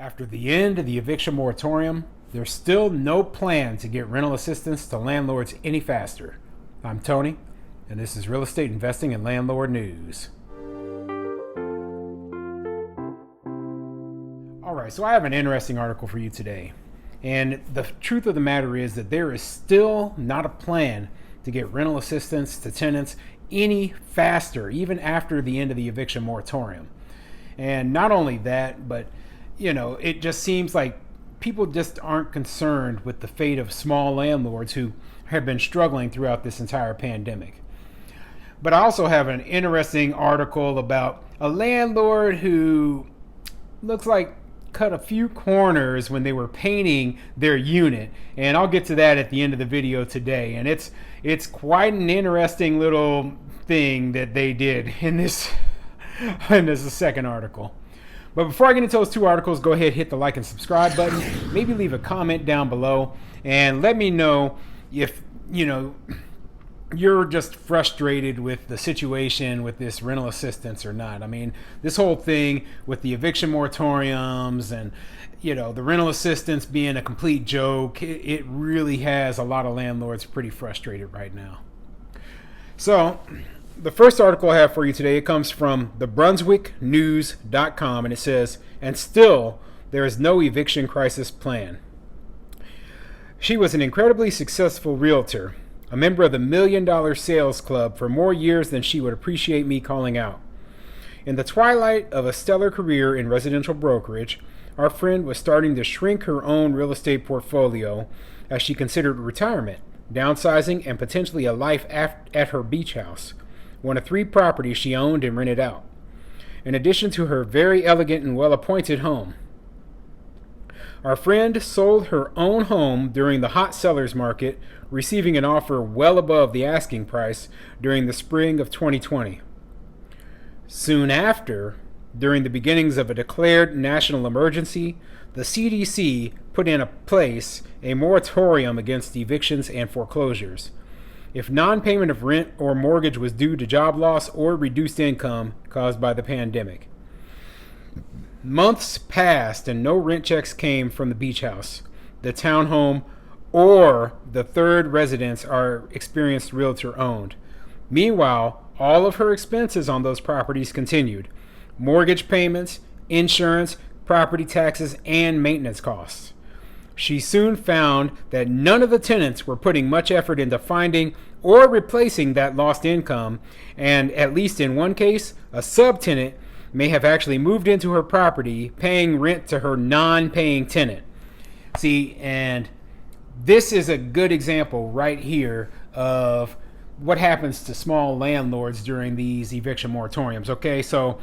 After the end of the eviction moratorium, there's still no plan to get rental assistance to landlords any faster. I'm Tony, and this is Real Estate Investing and Landlord News. All right, so I have an interesting article for you today. And the truth of the matter is that there is still not a plan to get rental assistance to tenants any faster, even after the end of the eviction moratorium. And not only that, but it just seems like people just aren't concerned with the fate of small landlords who have been struggling throughout this entire pandemic. But I also have an interesting article about a landlord who looks like cut a few corners when they were painting their unit, and I'll get to that at the end of the video today. And it's quite an interesting little thing that they did in this second article. But before I get into those two articles, go ahead, hit the like and subscribe button. Maybe leave a comment down below and let me know if you're just frustrated with the situation with this rental assistance or not. I mean, this whole thing with the eviction moratoriums and the rental assistance being a complete joke, it really has a lot of landlords pretty frustrated right now. So the first article I have for you today, it comes from thebrunswicknews.com, and it says, "And still, there is no eviction crisis plan." She was an incredibly successful realtor, a member of the $1 Million Sales Club for more years than she would appreciate me calling out. In the twilight of a stellar career in residential brokerage, our friend was starting to shrink her own real estate portfolio as she considered retirement, downsizing, and potentially a life at her beach house, one of 3 properties she owned and rented out, in addition to her very elegant and well-appointed home. Our friend sold her own home during the hot sellers market, receiving an offer well above the asking price during the spring of 2020. Soon after, during the beginnings of a declared national emergency, the CDC put in place a moratorium against evictions and foreclosures if non-payment of rent or mortgage was due to job loss or reduced income caused by the pandemic. Months passed and no rent checks came from the beach house, the townhome, or the third residence our experienced realtor owned. Meanwhile, all of her expenses on those properties continued: mortgage payments, insurance, property taxes, and maintenance costs. She soon found that none of the tenants were putting much effort into finding or replacing that lost income, and at least in one case, a subtenant may have actually moved into her property, paying rent to her non-paying tenant. See, and this is a good example right here of what happens to small landlords during these eviction moratoriums. Okay, so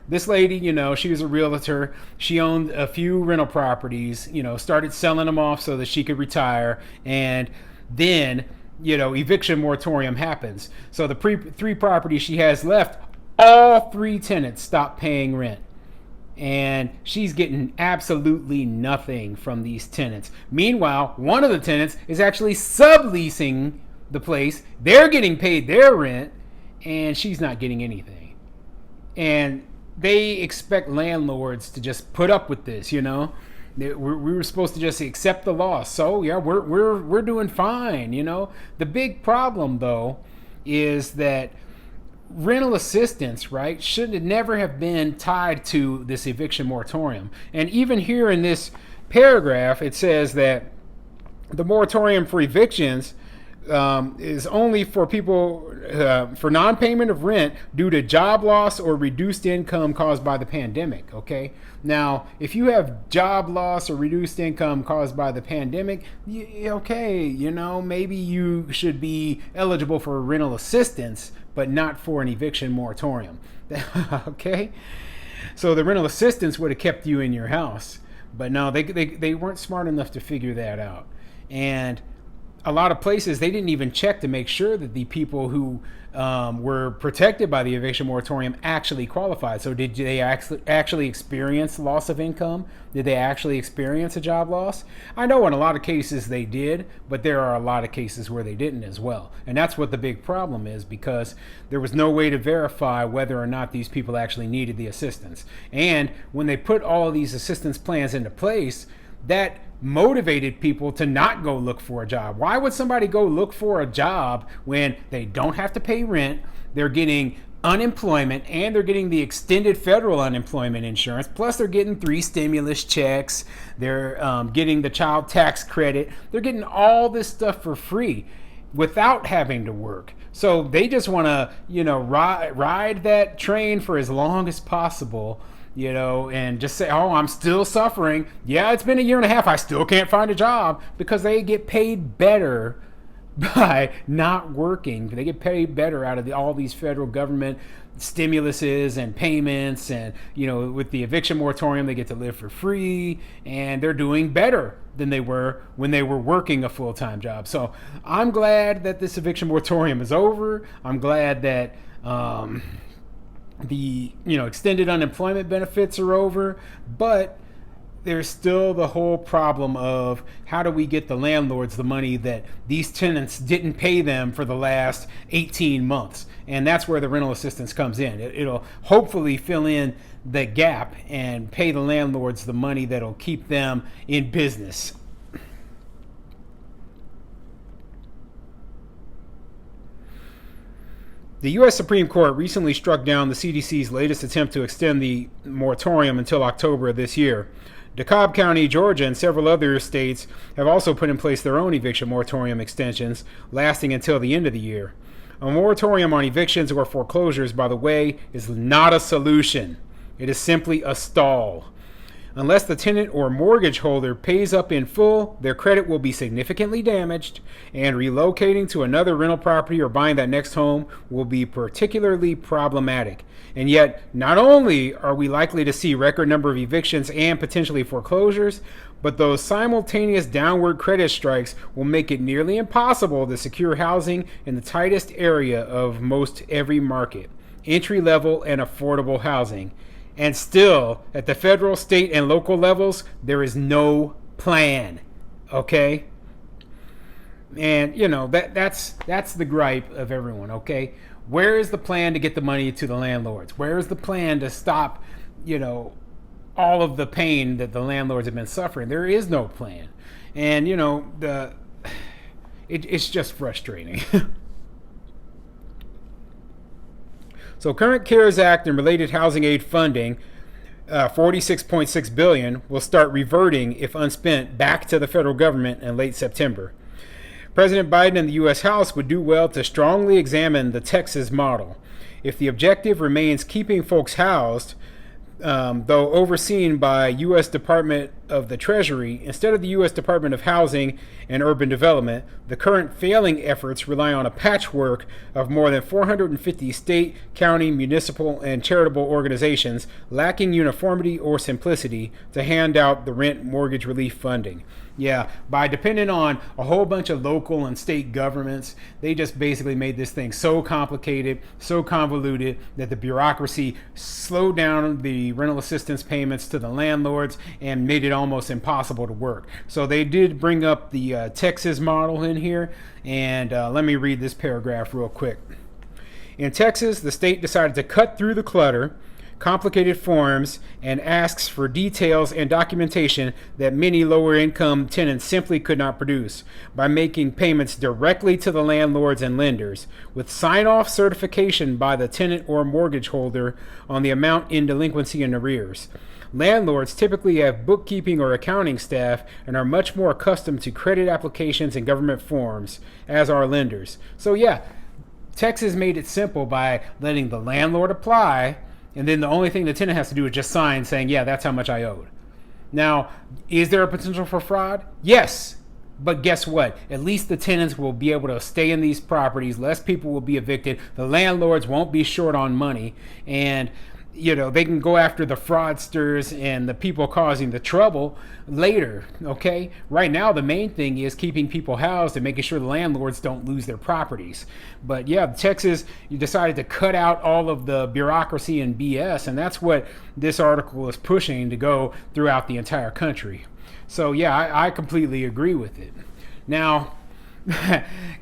this lady, she was a realtor. She owned a few rental properties, started selling them off so that she could retire. And then, eviction moratorium happens. So the 3 properties she has left, all 3 tenants stopped paying rent. And she's getting absolutely nothing from these tenants. Meanwhile, one of the tenants is actually subleasing the place. They're getting paid their rent, and she's not getting anything. And they expect landlords to just put up with this, We were supposed to just accept the loss. So yeah, we're doing fine, The big problem though is that rental assistance, right, should never have been tied to this eviction moratorium. And even here in this paragraph, it says that the moratorium for evictions is only for people for non-payment of rent due to job loss or reduced income caused by the pandemic. Okay, now if you have job loss or reduced income caused by the pandemic, maybe you should be eligible for rental assistance, but not for an eviction moratorium. Okay, so the rental assistance would have kept you in your house, but no, they weren't smart enough to figure that out. And a lot of places, they didn't even check to make sure that the people who were protected by the eviction moratorium actually qualified. So did they actually experience loss of income? Did they actually experience a job loss? I know in a lot of cases they did, but there are a lot of cases where they didn't as well. And that's what the big problem is, because there was no way to verify whether or not these people actually needed the assistance. And when they put all of these assistance plans into place, that motivated people to not go look for a job. Why would somebody go look for a job when they don't have to pay rent, they're getting unemployment, and they're getting the extended federal unemployment insurance, plus they're getting 3 stimulus checks, they're getting the child tax credit, they're getting all this stuff for free without having to work. So they just want to, ride that train for as long as possible, and just say, oh, I'm still suffering. Yeah, it's been a year and a half. I still can't find a job, because they get paid better by not working. They get paid better out of all these federal government stimuluses and payments. And, with the eviction moratorium, they get to live for free, and they're doing better than they were when they were working a full-time job. So I'm glad that this eviction moratorium is over. I'm glad that, the extended unemployment benefits are over, but there's still the whole problem of how do we get the landlords the money that these tenants didn't pay them for the last 18 months. And that's where the rental assistance comes in. It'll hopefully fill in the gap and pay the landlords the money that'll keep them in business. The U.S. Supreme Court recently struck down the CDC's latest attempt to extend the moratorium until October of this year. DeKalb County, Georgia, and several other states have also put in place their own eviction moratorium extensions, lasting until the end of the year. A moratorium on evictions or foreclosures, by the way, is not a solution. It is simply a stall. Unless the tenant or mortgage holder pays up in full, their credit will be significantly damaged, and relocating to another rental property or buying that next home will be particularly problematic. And yet, not only are we likely to see record number of evictions and potentially foreclosures, but those simultaneous downward credit strikes will make it nearly impossible to secure housing in the tightest area of most every market, entry-level and affordable housing. And still, at the federal, state, and local levels, there is no plan. Okay? And, that's the gripe of everyone, okay? Where is the plan to get the money to the landlords? Where is the plan to stop, all of the pain that the landlords have been suffering? There is no plan. And, it's just frustrating. So current CARES Act and related housing aid funding, $46.6 billion, will start reverting, if unspent, back to the federal government in late September. President Biden and the U.S. House would do well to strongly examine the Texas model. If the objective remains keeping folks housed, though overseen by U.S. Department of the Treasury instead of the U.S. Department of Housing and Urban Development, the current failing efforts rely on a patchwork of more than 450 state, county, municipal, and charitable organizations lacking uniformity or simplicity to hand out the rent mortgage relief funding. Yeah, by depending on a whole bunch of local and state governments, they just basically made this thing so complicated, so convoluted, that the bureaucracy slowed down the rental assistance payments to the landlords and made it almost impossible to work. So they did bring up the Texas model in here, and let me read this paragraph real quick. In Texas, the state decided to cut through the clutter, complicated forms, and asks for details and documentation that many lower income tenants simply could not produce by making payments directly to the landlords and lenders with sign-off certification by the tenant or mortgage holder on the amount in delinquency and arrears. Landlords typically have bookkeeping or accounting staff and are much more accustomed to credit applications and government forms, as are lenders. So yeah, Texas made it simple by letting the landlord apply, and then the only thing the tenant has to do is just sign saying, yeah, that's how much I owed. Now, is there a potential for fraud? Yes. But guess what? At least the tenants will be able to stay in these properties. Less people will be evicted. The landlords won't be short on money. And they can go after the fraudsters and the people causing the trouble later. Okay, right now the main thing is keeping people housed and making sure the landlords don't lose their properties. But yeah, Texas, you decided to cut out all of the bureaucracy and BS, and that's what this article is pushing to go throughout the entire country. So yeah, I completely agree with it. Now,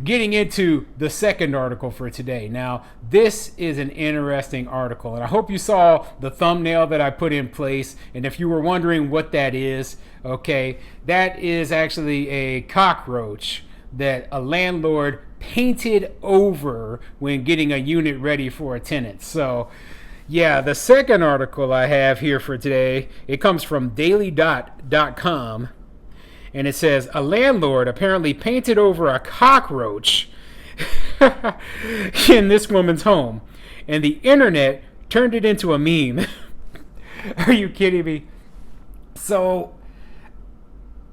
getting into the second article for today. Now, this is an interesting article, and I hope you saw the thumbnail that I put in place. And if you were wondering what that is, okay, that is actually a cockroach that a landlord painted over when getting a unit ready for a tenant. So, yeah, the second article I have here for today, it comes from dailydot.com. And it says, a landlord apparently painted over a cockroach in this woman's home, and the internet turned it into a meme. Are you kidding me? So,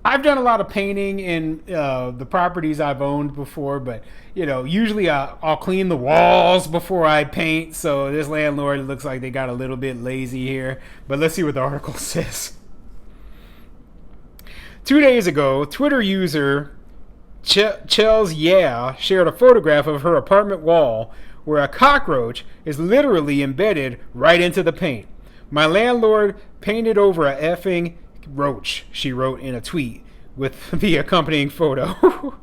I've done a lot of painting in the properties I've owned before, but, usually I'll clean the walls before I paint. So this landlord, it looks like they got a little bit lazy here. But let's see what the article says. 2 days ago, Twitter user Chels Yeah shared a photograph of her apartment wall where a cockroach is literally embedded right into the paint. My landlord painted over a effing roach, she wrote in a tweet with the accompanying photo.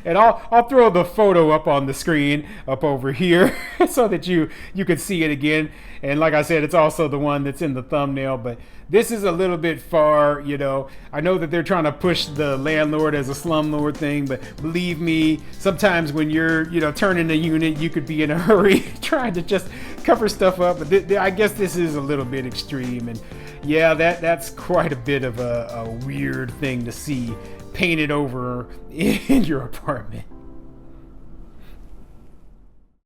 And I'll throw the photo up on the screen up over here so that you can see it again. And like I said, it's also the one that's in the thumbnail, but this is a little bit far. I know that they're trying to push the landlord as a slumlord thing, but believe me, sometimes when you're turning a unit, you could be in a hurry trying to just cover stuff up. But I guess this is a little bit extreme, and yeah, that's quite a bit of a weird thing to see painted over in your apartment.